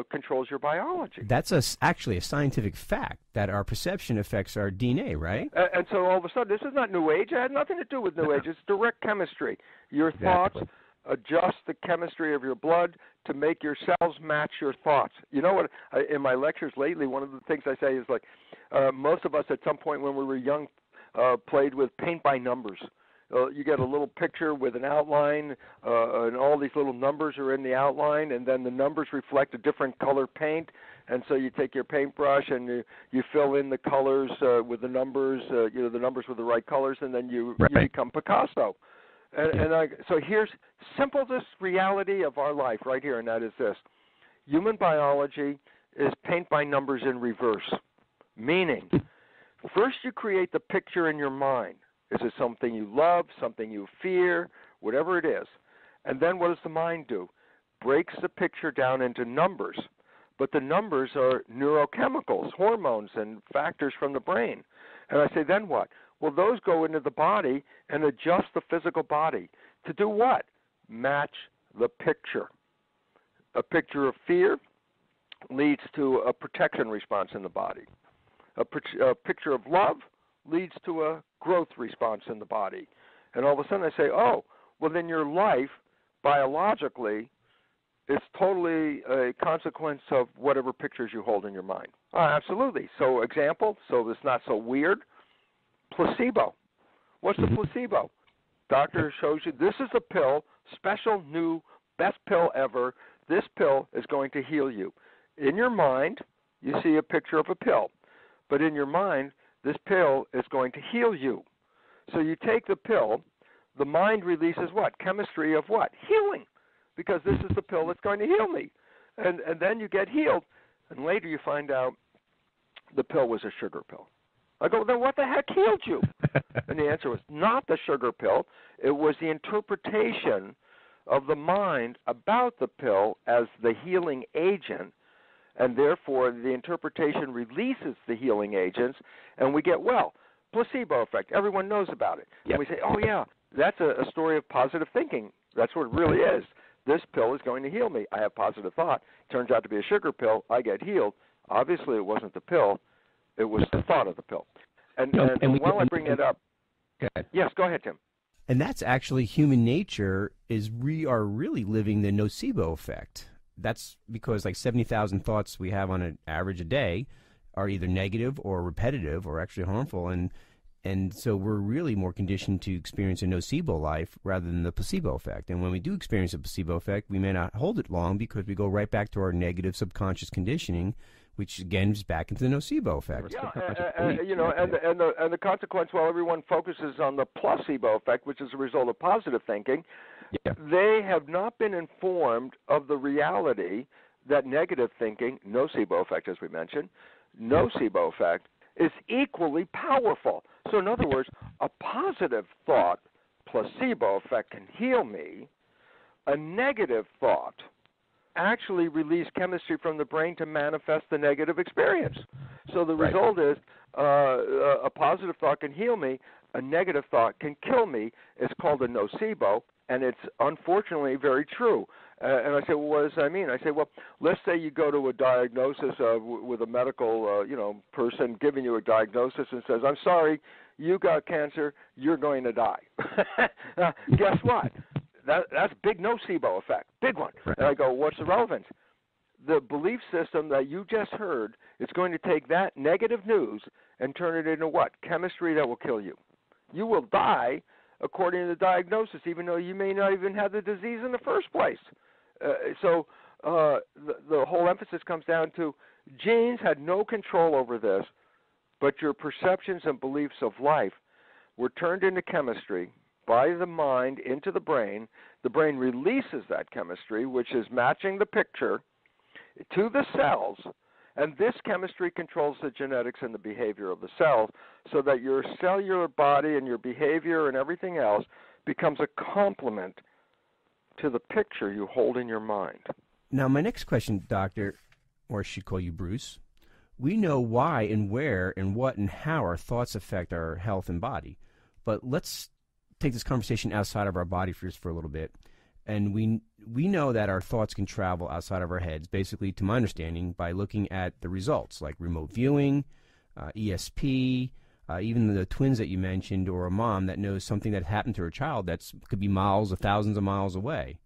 controls your biology. That's actually a scientific fact that our perception affects our DNA, right? And so all of a sudden, this is not New Age. It had nothing to do with New Age. It's direct chemistry. Your thoughts adjust the chemistry of your blood to make your cells match your thoughts. You know what? In my lectures lately, one of the things I say is like, most of us at some point when we were young played with paint by numbers. You get a little picture with an outline, and all these little numbers are in the outline, and then the numbers reflect a different color paint. And so you take your paintbrush and you fill in the colors with the numbers, the numbers with the right colors, and then you become Picasso. So here's simplest reality of our life right here, and that is this. Human biology is paint by numbers in reverse, meaning first you create the picture in your mind. Is it something you love, something you fear, whatever it is? And then what does the mind do? Breaks the picture down into numbers. But the numbers are neurochemicals, hormones, and factors from the brain. And I say, then what? Well, those go into the body and adjust the physical body. To do what? Match the picture. A picture of fear leads to a protection response in the body. A picture of love leads to a growth response in the body. And all of a sudden I say, oh, well then your life, biologically, is totally a consequence of whatever pictures you hold in your mind. Absolutely. So example, so it's not so weird, placebo. What's the placebo? Doctor shows you this is a pill, special, new, best pill ever. This pill is going to heal you. In your mind, you see a picture of a pill. But in your mind, this pill is going to heal you. So you take the pill, the mind releases what? Chemistry of what? Healing. Because this is the pill that's going to heal me. And then you get healed, and later you find out the pill was a sugar pill. I go, then what the heck healed you? And the answer was not the sugar pill. It was the interpretation of the mind about the pill as the healing agent, and therefore the interpretation releases the healing agents, and we get well. Placebo effect. Everyone knows about it. Yep. And we say, oh, yeah, that's a story of positive thinking. That's what it really is. This pill is going to heal me. I have positive thought. Turns out to be a sugar pill. I get healed. Obviously, it wasn't the pill. It was the thought of the pill. And while I bring it up, yes, go ahead, Tim. And that's actually human nature we are really living the nocebo effect. That's because like 70,000 thoughts we have on an average a day are either negative or repetitive or actually harmful. And so we're really more conditioned to experience a nocebo life rather than the placebo effect. And when we do experience a placebo effect, we may not hold it long because we go right back to our negative subconscious conditioning, which again is back into the nocebo effect. Yeah, and the consequence, while everyone focuses on the placebo effect, which is a result of positive thinking, they have not been informed of the reality that negative thinking, nocebo effect as we mentioned, nocebo effect, is equally powerful. So in other words, a positive thought, placebo effect, can heal me. A negative thought actually release chemistry from the brain to manifest the negative experience. So the result is a positive thought can heal me, a negative thought can kill me. It's called a nocebo, and it's unfortunately very true. And I say, well, what does that mean? I say, well, let's say you go to a diagnosis with a medical, person giving you a diagnosis and says, I'm sorry, you got cancer, you're going to die. Guess what? That's big nocebo effect, big one. Right. And I go, what's the relevance? The belief system that you just heard is going to take that negative news and turn it into what? Chemistry that will kill you. You will die according to the diagnosis, even though you may not even have the disease in the first place. So the whole emphasis comes down to genes had no control over this, but your perceptions and beliefs of life were turned into chemistry by the mind into the brain. The brain releases that chemistry, which is matching the picture, to the cells, and this chemistry controls the genetics and the behavior of the cells so that your cellular body and your behavior and everything else becomes a complement to the picture you hold in your mind. Now, my next question, Doctor, or I should call you Bruce, we know why and where and what and how our thoughts affect our health and body, but let's take this conversation outside of our body for a little bit. And we know that our thoughts can travel outside of our heads, basically, to my understanding, by looking at the results, like remote viewing, ESP, even the twins that you mentioned, or a mom that knows something that happened to her child that could be miles or thousands of miles away.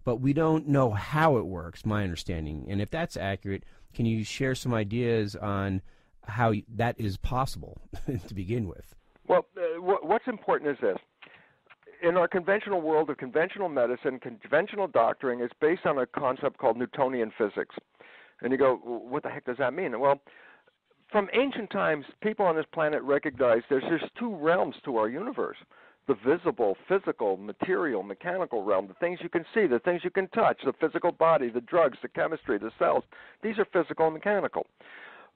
But we don't know how it works, my understanding. And if that's accurate, can you share some ideas on how that is possible to begin with? Well, what's important is this. In our conventional world of conventional medicine, conventional doctoring is based on a concept called Newtonian physics. And you go, what the heck does that mean? Well, from ancient times, people on this planet recognize there's just two realms to our universe. The visible, physical, material, mechanical realm, the things you can see, the things you can touch, the physical body, the drugs, the chemistry, the cells. These are physical and mechanical.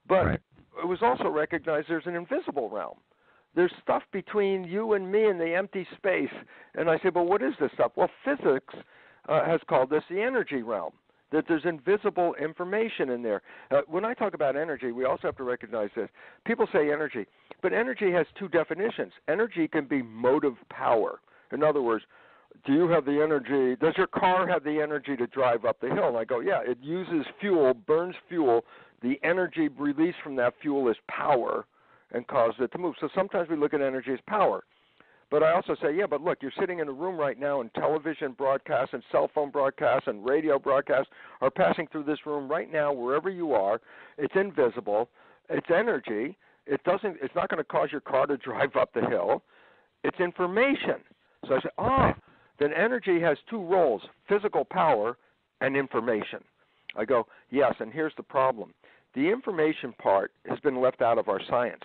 But Right. It was also recognized there's an invisible realm. There's stuff between you and me in the empty space. And I say, well, what is this stuff? Well, physics has called this the energy realm, that there's invisible information in there. When I talk about energy, we also have to recognize this. People say energy, but energy has two definitions. Energy can be motive power. In other words, do you have the energy, does your car have the energy to drive up the hill? And I go, yeah, it uses fuel, burns fuel. The energy released from that fuel is power and causes it to move. So sometimes we look at energy as power. But I also say, yeah, but look, you're sitting in a room right now and television broadcasts and cell phone broadcasts and radio broadcasts are passing through this room right now wherever you are. It's invisible. It's energy. It's not going to cause your car to drive up the hill. It's information. So I say, then energy has two roles, physical power and information. I go, yes, and here's the problem. The information part has been left out of our science.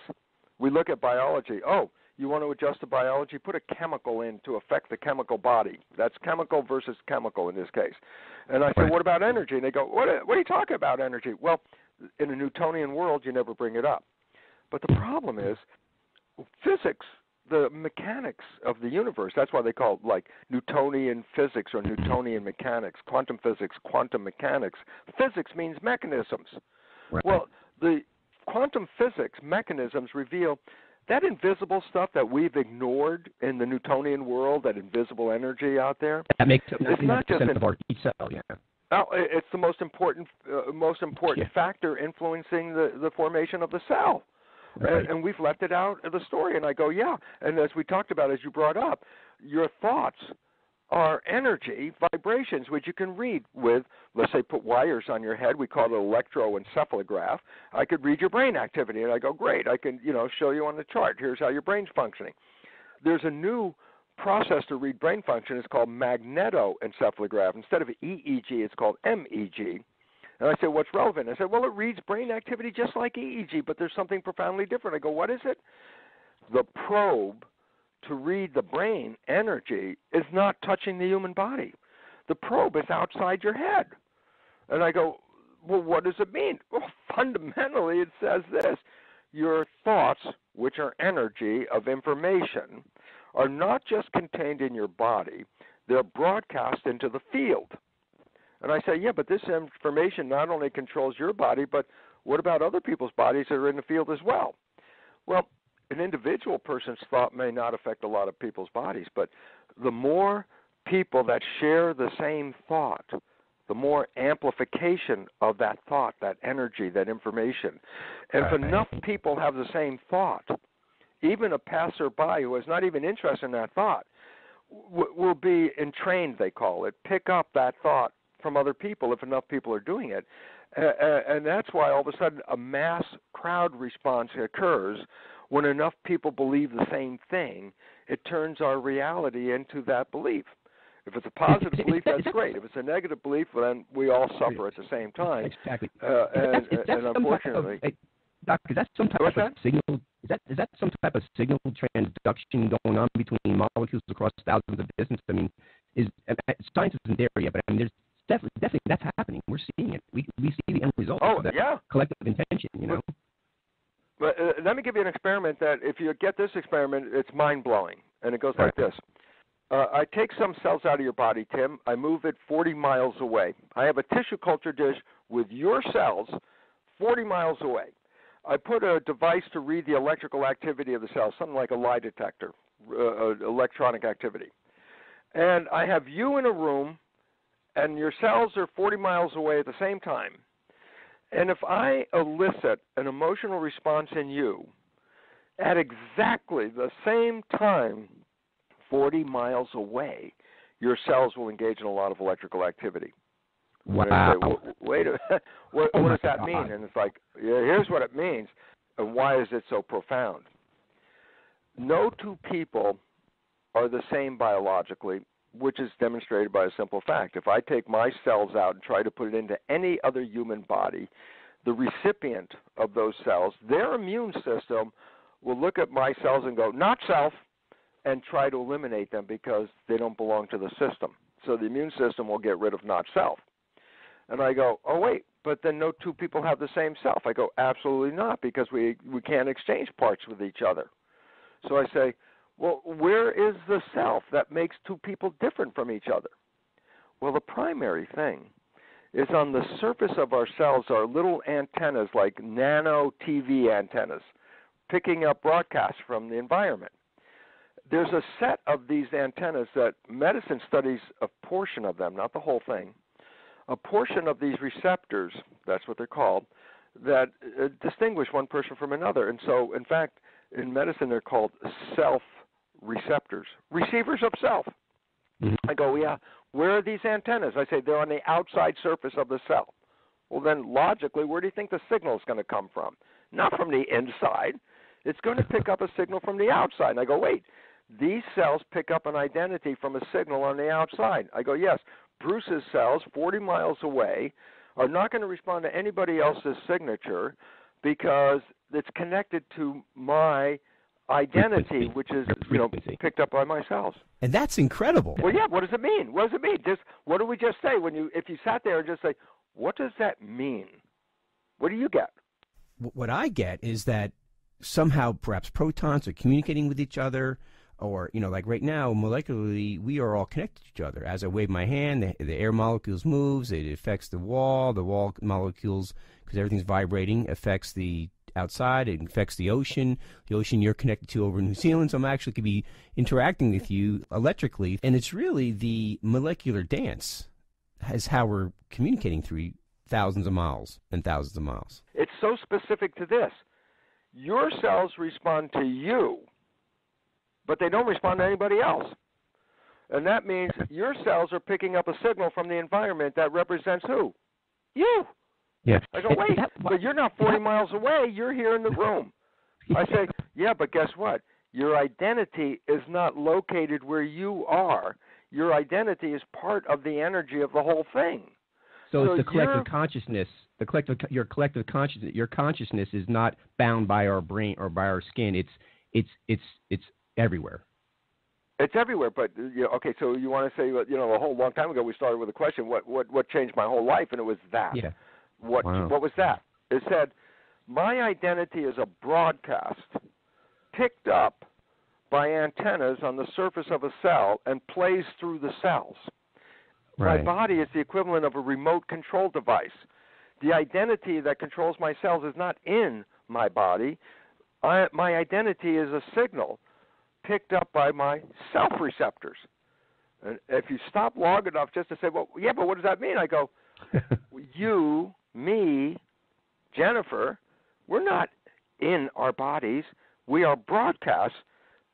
We look at biology. Oh, you want to adjust the biology? Put a chemical in to affect the chemical body. That's chemical versus chemical in this case. And I say, what about energy? And they go, what are you talking about, energy? Well, in a Newtonian world, you never bring it up. But the problem is physics, the mechanics of the universe, that's why they call it like Newtonian physics or Newtonian mechanics, quantum physics, quantum mechanics. Physics means mechanisms. Right. Well, the quantum physics mechanisms reveal that invisible stuff that we've ignored in the Newtonian world, that invisible energy out there. That makes it's not just of our T cell, yeah. Oh, it's the most important factor influencing the formation of the cell. Right. And we've left it out of the story. And I go, yeah. And as we talked about, as you brought up, your thoughts are energy vibrations, which you can read with, let's say, put wires on your head. We call it electroencephalograph. I could read your brain activity, and I go, great. I can, show you on the chart. Here's how your brain's functioning. There's a new process to read brain function. It's called magnetoencephalograph. Instead of EEG, it's called MEG. And I said, what's relevant? I said, well, it reads brain activity just like EEG, but there's something profoundly different. I go, what is it? The probe to read the brain energy is not touching the human body. The probe is outside your head. And I go, well, what does it mean? Well, fundamentally, it says this. Your thoughts, which are energy of information, are not just contained in your body. They're broadcast into the field. And I say, yeah, but this information not only controls your body, but what about other people's bodies that are in the field as well? Well, an individual person's thought may not affect a lot of people's bodies, but the more people that share the same thought, the more amplification of that thought, that energy, that information. And if enough people have the same thought, even a passerby who is not even interested in that thought will be entrained, they call it, pick up that thought from other people if enough people are doing it. And that's why all of a sudden a mass crowd response occurs. When enough people believe the same thing, it turns our reality into that belief. If it's a positive belief, that's great. If it's a negative belief, then we all suffer at the same time. Exactly. And unfortunately, Doctor, is that some type of signal? Is that some type of signal transduction going on between molecules across thousands of distance? I mean, science isn't there yet, but I mean, there's definitely that's happening. We're seeing it. We see the end result of that collective intention. You know. But let me give you an experiment that, if you get this experiment, it's mind-blowing, and it goes like this. I take some cells out of your body, Tim. I move it 40 miles away. I have a tissue culture dish with your cells 40 miles away. I put a device to read the electrical activity of the cells, something like a lie detector, electronic activity. And I have you in a room, and your cells are 40 miles away at the same time. And if I elicit an emotional response in you at exactly the same time 40 miles away, your cells will engage in a lot of electrical activity. Wow. Say, wait a minute, what does that mean? And it's like, here's what it means, and why is it so profound? No two people are the same biologically, which is demonstrated by a simple fact. If I take my cells out and try to put it into any other human body, the recipient of those cells, their immune system will look at my cells and go, not self, and try to eliminate them because they don't belong to the system. So the immune system will get rid of not self. And I go, oh, wait, but then no two people have the same self. I go, absolutely not, because we can't exchange parts with each other. So I say, well, where is the self that makes two people different from each other? Well, the primary thing is on the surface of our cells are little antennas, like nano TV antennas, picking up broadcasts from the environment. There's a set of these antennas that medicine studies a portion of them, not the whole thing, a portion of these receptors, that's what they're called, that distinguish one person from another. And so, in fact, in medicine they're called self receptors, receivers of self. I go, yeah, where are these antennas? I say, they're on the outside surface of the cell. Well, then logically, where do you think the signal is going to come from? Not from the inside. It's going to pick up a signal from the outside. And I go, wait, these cells pick up an identity from a signal on the outside. I go, yes, Bruce's cells 40 miles away are not going to respond to anybody else's signature because it's connected to my identity, which is picked up by my cells. And that's incredible. Well, yeah. What does it mean? What does it mean? What do we just say if you sat there and just say, what does that mean? What do you get? What I get is that somehow perhaps protons are communicating with each other, or like right now molecularly we are all connected to each other. As I wave my hand, the air molecules moves. It affects the wall molecules, because everything's vibrating, affects the outside. It affects the ocean you're connected to over in New Zealand. So I'm actually could be interacting with you electrically, and it's really the molecular dance is how we're communicating through thousands of miles and thousands of miles. It's so specific to this. Your cells respond to you, but they don't respond to anybody else. And that means your cells are picking up a signal from the environment that represents who? You. Yes. I go, wait, but you're not 40 miles away. You're here in the room. I say, yeah, but guess what? Your identity is not located where you are. Your identity is part of the energy of the whole thing. So it's the collective consciousness. Your collective consciousness. Your consciousness is not bound by our brain or by our skin. It's everywhere. It's everywhere. But okay. So you want to say, a whole long time ago we started with a question. What changed my whole life? And it was that. Yeah. What was that? It said, my identity is a broadcast picked up by antennas on the surface of a cell and plays through the cells. Right. My body is the equivalent of a remote control device. The identity that controls my cells is not in my body. My identity is a signal picked up by my self receptors. And if you stop long enough just to say, well, yeah, but what does that mean? I go, you, me, Jennifer, we're not in our bodies. We are broadcasts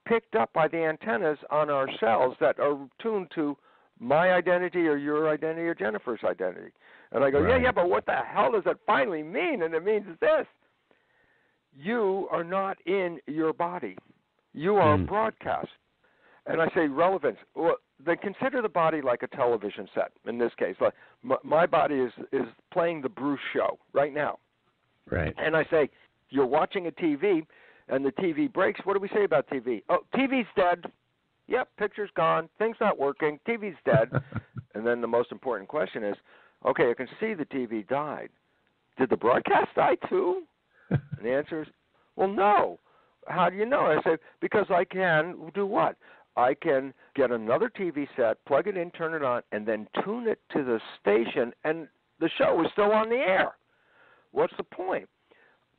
picked up by the antennas on our cells that are tuned to my identity or your identity or Jennifer's identity. And I go, Right. yeah, but what the hell does that finally mean? And it means this. You are not in your body. You are a broadcast. And I say relevance. Well, they consider the body like a television set in this case. Like my body is playing the Bruce show right now. Right. And I say, you're watching a TV, and the TV breaks. What do we say about TV? Oh, TV's dead. Yep, picture's gone. Things not working. TV's dead. And then the most important question is, okay, I can see the TV died. Did the broadcast die too? And the answer is, well, no. How do you know? I say, because I can do what? I can get another TV set, plug it in, turn it on, and then tune it to the station, and the show is still on the air. What's the point?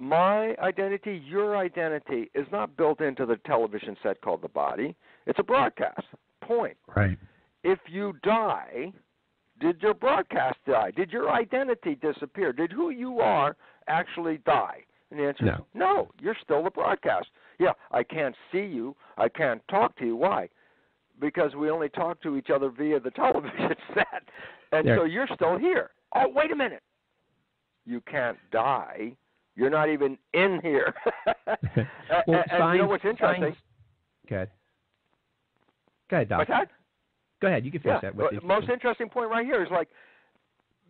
My identity, your identity, is not built into the television set called the body. It's a broadcast. Point. Right. If you die, did your broadcast die? Did your identity disappear? Did who you are actually die? And the answer is no. You're still the broadcast. Yeah, I can't see you. I can't talk to you. Why? Because we only talk to each other via the television set. And so you're still here. Oh, wait a minute. You can't die. You're not even in here. Well, and you know what's interesting? Go ahead, Doc. What's that? Go ahead. You can finish that. The most interesting point right here is like,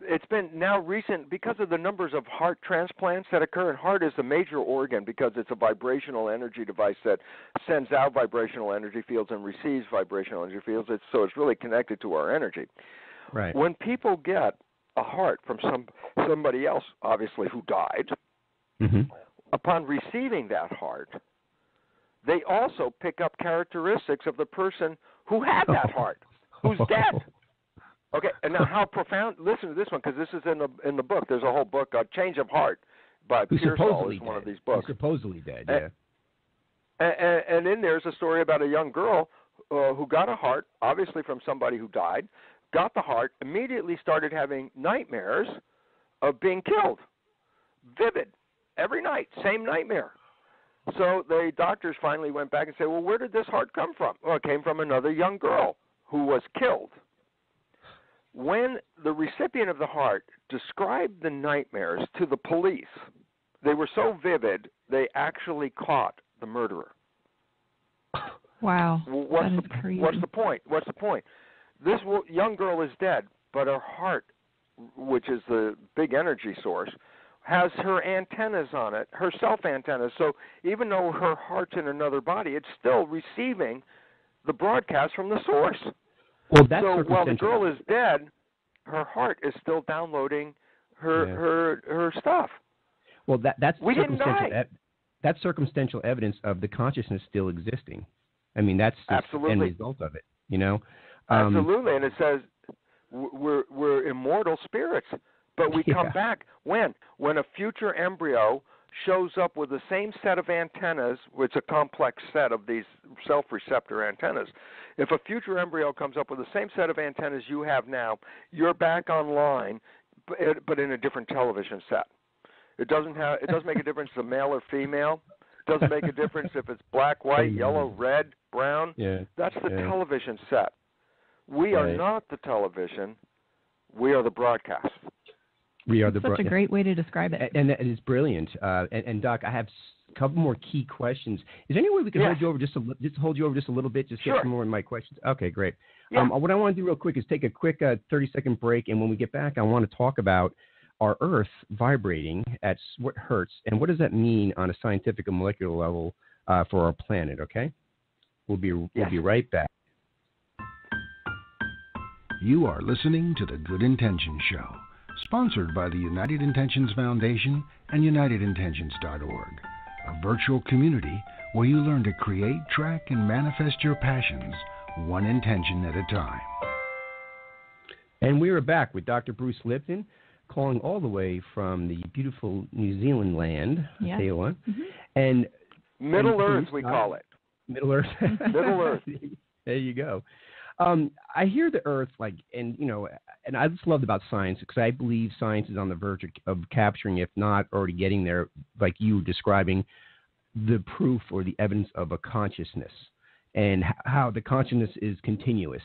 it's been now recent because of the numbers of heart transplants that occur, and heart is a major organ because it's a vibrational energy device that sends out vibrational energy fields and receives vibrational energy fields. So it's really connected to our energy. Right. When people get a heart from somebody else, obviously who died, upon receiving that heart, they also pick up characteristics of the person who had that heart, who's dead. Okay, and now how profound? Listen to this one because this is in the book. There's a whole book, Change of Heart, by Pearsall is one of these books. Who's supposedly dead, yeah. And in there's a story about a young girl who got a heart, obviously from somebody who died, got the heart, immediately started having nightmares of being killed. Vivid. Every night, same nightmare. So the doctors finally went back and said, well, where did this heart come from? Well, it came from another young girl who was killed. When the recipient of the heart described the nightmares to the police, they were so vivid, they actually caught the murderer. Wow. What's that is crazy. What's the point? What's the point? This young girl is dead, but her heart, which is the big energy source, has her antennas on it, her self-antennas. So even though her heart's in another body, it's still receiving the broadcast from the source. Well, that's so while the girl is dead, her heart is still downloading her stuff. Well, that's we didn't die. That's circumstantial evidence of the consciousness still existing. I mean, that's the end result of it. You know. Absolutely, and it says we're immortal spirits, but we come back when a future embryo shows up with the same set of antennas, which is a complex set of these self-receptor antennas. If a future embryo comes up with the same set of antennas you have now, you're back online, but in a different television set. It doesn't make a difference if it's male or female. It doesn't make a difference if it's black, white, yellow, red, brown. Yeah. That's the television set. We are not the television. We are the broadcast. We are the such a great way to describe it. And that is brilliant. And Doc, I have a couple more key questions. Is there any way we can hold you over just a little bit, just get some more of my questions? Okay, great. Yeah. What I want to do real quick is take a quick 30-second break, and when we get back, I want to talk about our Earth vibrating at what hertz, and what does that mean on a scientific and molecular level for our planet? Okay, we'll be right back. You are listening to the Good Intentions Show, sponsored by the United Intentions Foundation and UnitedIntentions.org, a virtual community where you learn to create, track, and manifest your passions, one intention at a time. And we are back with Dr. Bruce Lipton, calling all the way from the beautiful New Zealand land, Aotearoa. And Middle Earth, we call it. Middle Earth. Middle Earth. There you go. I hear the Earth, and I just loved about science because I believe science is on the verge of capturing, if not already getting there, like you were describing, the proof or the evidence of a consciousness and how the consciousness is continuous.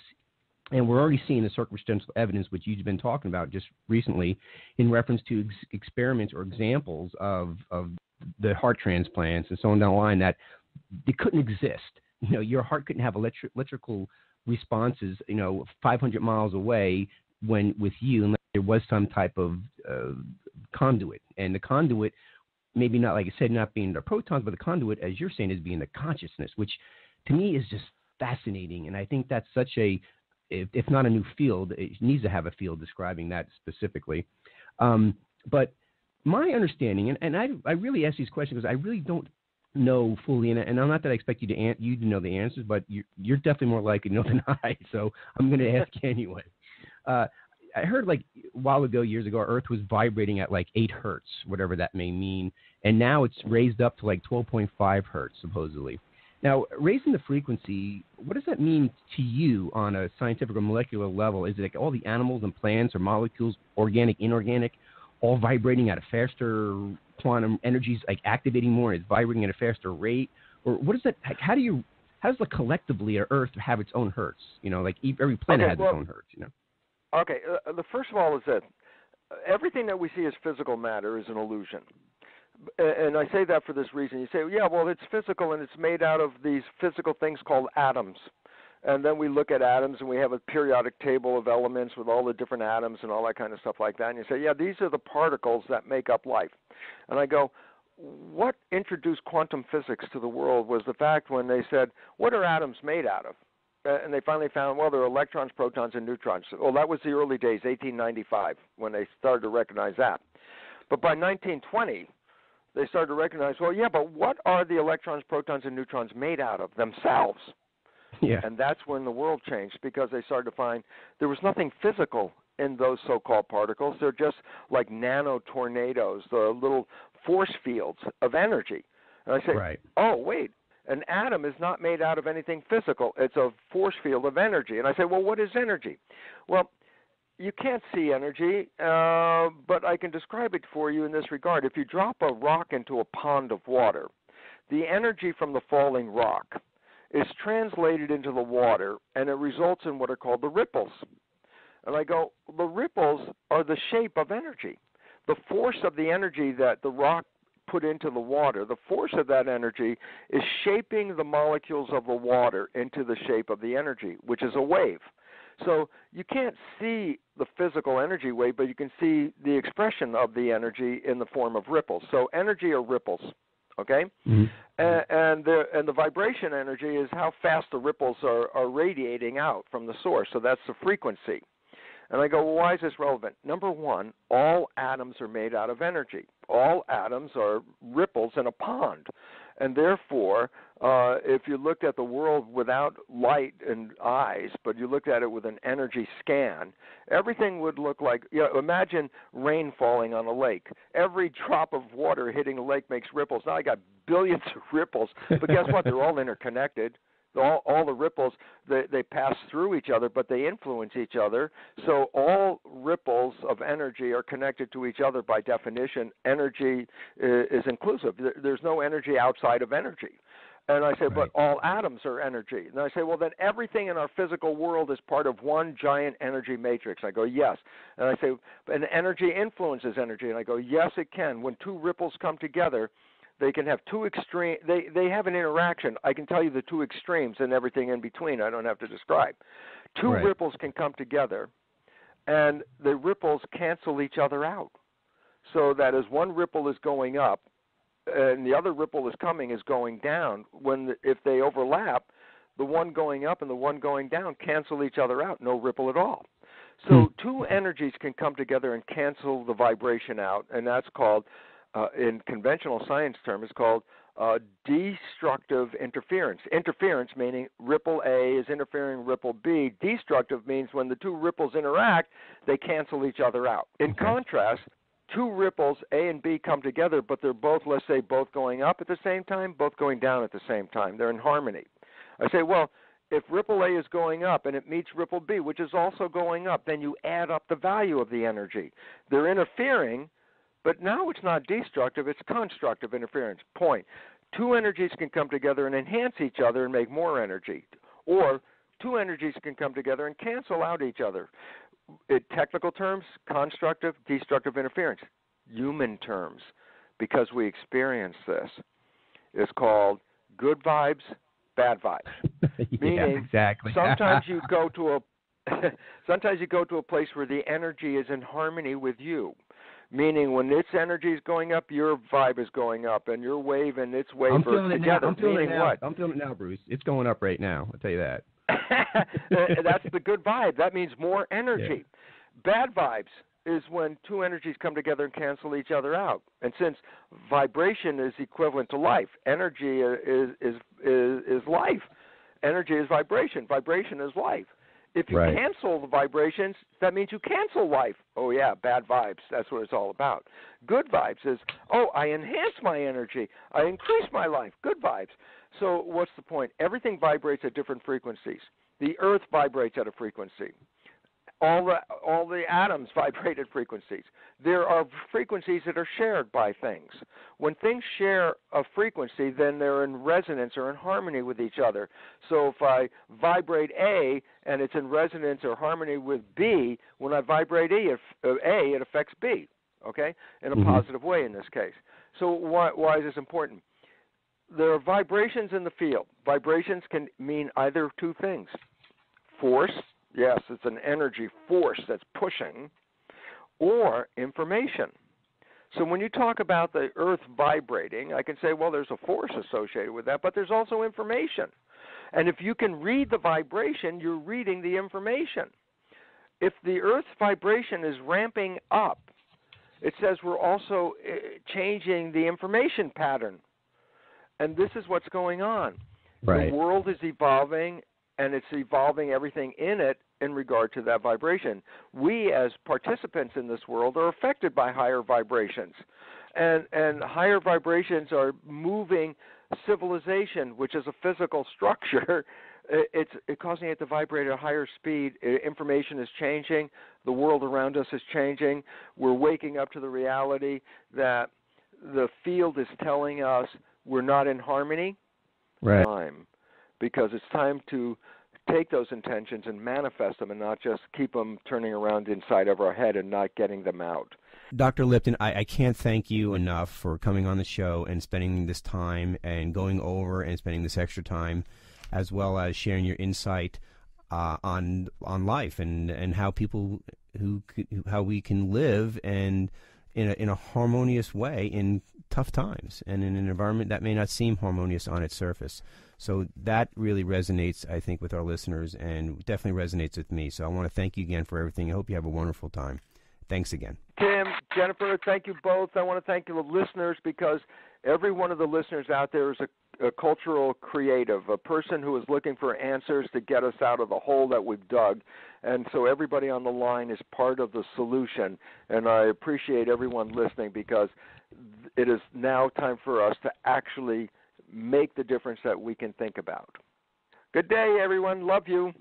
And we're already seeing the circumstantial evidence, which you've been talking about just recently, in reference to experiments or examples of the heart transplants and so on down the line, that they couldn't exist. Your heart couldn't have electrical responses, 500 miles away with you, unless there was some type of conduit. And the conduit, maybe not, like I said, not being the protons, but the conduit, as you're saying, is being the consciousness, which to me is just fascinating. And I think that's such if not a new field, it needs to have a field describing that specifically. But my understanding, and I really ask these questions because I really don't know fully, and I'm not that I expect you to know the answers, but you're definitely more likely to know than I, so I'm going to ask anyway. I heard a while ago, years ago, Earth was vibrating at 8 hertz, whatever that may mean, and now it's raised up to 12.5 hertz, supposedly. Now, raising the frequency, what does that mean to you on a scientific or molecular level? Is it all the animals and plants or molecules, organic, inorganic, all vibrating at a faster quantum energies, activating more, it's vibrating at a faster rate? Or what is that? How does collectively Earth have its own hertz? Every planet has its own hertz, Okay, the first of all is that everything that we see as physical matter is an illusion. And I say that for this reason. You say, yeah, well, it's physical and it's made out of these physical things called atoms. And then we look at atoms and we have a periodic table of elements with all the different atoms and all that kind of stuff like that. And you say, yeah, these are the particles that make up life. And I go, what introduced quantum physics to the world was the fact when they said, what are atoms made out of? And they finally found, well, there are electrons, protons, and neutrons. Well, that was the early days, 1895, when they started to recognize that. But by 1920, they started to recognize, well, yeah, but what are the electrons, protons, and neutrons made out of themselves? Yeah. And that's when the world changed, because they started to find there was nothing physical in those so-called particles. They're just like nano-tornadoes, the little force fields of energy. And I say, right. Oh, wait, an atom is not made out of anything physical. It's a force field of energy. And I say, well, what is energy? Well, you can't see energy, but I can describe it for you in this regard. If you drop a rock into a pond of water, the energy from the falling rock is translated into the water, and it results in what are called the ripples. And I go, the ripples are the shape of energy. The force of the energy that the rock put into the water, the force of that energy is shaping the molecules of the water into the shape of the energy, which is a wave. So you can't see the physical energy wave, but you can see the expression of the energy in the form of ripples. So energy are ripples, okay? Mm-hmm. And the vibration energy is how fast the ripples are radiating out from the source. So that's the frequency. And I go, well, why is this relevant? Number one, all atoms are made out of energy. All atoms are ripples in a pond. And therefore, if you looked at the world without light and eyes, but you looked at it with an energy scan, everything would look like, imagine rain falling on a lake. Every drop of water hitting a lake makes ripples. Now I got billions of ripples, but guess what? They're all interconnected. All the ripples, they pass through each other, but they influence each other. So all ripples of energy are connected to each other by definition. Energy is inclusive. There's no energy outside of energy. And I say, right. But all atoms are energy. And I say, well, then everything in our physical world is part of one giant energy matrix. I go, yes. And I say, and energy influences energy. And I go, yes, it can. When two ripples come together, they can have two extreme. They have an interaction. I can tell you the two extremes and everything in between. I don't have to describe. Two right. ripples can come together, and the ripples cancel each other out. So that as one ripple is going up, and the other ripple is going down. If they overlap, the one going up and the one going down cancel each other out. No ripple at all. So two energies can come together and cancel the vibration out, and that's called. In conventional science term, is called destructive interference. Interference meaning ripple A is interfering ripple B. Destructive means when the two ripples interact, they cancel each other out. In contrast, two ripples, A and B, come together, but they're both, let's say, both going up at the same time, both going down at the same time. They're in harmony. I say, well, if ripple A is going up and it meets ripple B, which is also going up, then you add up the value of the energy. They're interfering, but now it's not destructive, it's constructive interference. Point. Two energies can come together and enhance each other and make more energy. Or two energies can come together and cancel out each other. In technical terms, constructive, destructive interference. Human terms, because we experience this, is called good vibes, bad vibes. Meaning, exactly. sometimes you go to a place where the energy is in harmony with you. Meaning, when its energy is going up, your vibe is going up, and your wave and its wave are together. I'm feeling it now. What? I'm feeling it now, Bruce. It's going up right now. I'll tell you that. That's the good vibe. That means more energy. Yeah. Bad vibes is when two energies come together and cancel each other out. And since vibration is equivalent to life, energy is life. Energy is vibration. Vibration is life. If you cancel the vibrations, that means you cancel life. Oh, yeah, bad vibes. That's what it's all about. Good vibes is, oh, I enhance my energy. I increase my life. Good vibes. So what's the point? Everything vibrates at different frequencies. The earth vibrates at a frequency. All the atoms vibrate at frequencies. There are frequencies that are shared by things. When things share a frequency, then they're in resonance or in harmony with each other. So if I vibrate A and it's in resonance or harmony with B, when I vibrate A, it affects B, okay, in a positive way in this case. So why is this important? There are vibrations in the field. Vibrations can mean either two things. Force. Yes, it's an energy force that's pushing, or information. So when you talk about the earth vibrating, I can say, well, there's a force associated with that, but there's also information. And if you can read the vibration, you're reading the information. If the earth's vibration is ramping up, it says we're also changing the information pattern. And this is what's going on. Right. The world is evolving, and it's evolving everything in it in regard to that vibration. We, as participants in this world, are affected by higher vibrations. And higher vibrations are moving civilization, which is a physical structure. It's causing it to vibrate at a higher speed. Information is changing. The world around us is changing. We're waking up to the reality that the field is telling us we're not in harmony. Right. Because it's time to take those intentions and manifest them and not just keep them turning around inside of our head and not getting them out. Dr. Lipton, I can't thank you enough for coming on the show and spending this time and going over and spending this extra time, as well as sharing your insight on life and how people how we can live and in a harmonious way in tough times and in an environment that may not seem harmonious on its surface. So that really resonates, I think, with our listeners and definitely resonates with me. So I want to thank you again for everything. I hope you have a wonderful time. Thanks again. Tim, Jennifer, thank you both. I want to thank the listeners because every one of the listeners out there is a cultural creative, a person who is looking for answers to get us out of the hole that we've dug. And so everybody on the line is part of the solution. And I appreciate everyone listening because it is now time for us to actually make the difference that we can think about. Good day, everyone. Love you.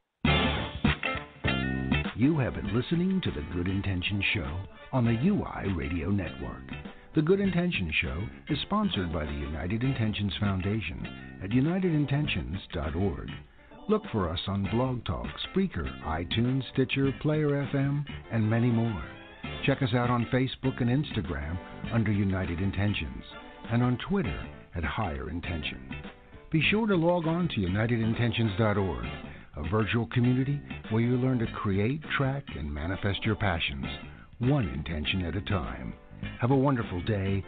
You have been listening to The Good Intention Show on the UI Radio Network. The Good Intention Show is sponsored by the United Intentions Foundation at unitedintentions.org. Look for us on Blog Talk, Spreaker, iTunes, Stitcher, Player FM, and many more. Check us out on Facebook and Instagram under United Intentions and on Twitter at Higher Intention. Be sure to log on to unitedintentions.org, a virtual community where you learn to create, track, and manifest your passions, one intention at a time. Have a wonderful day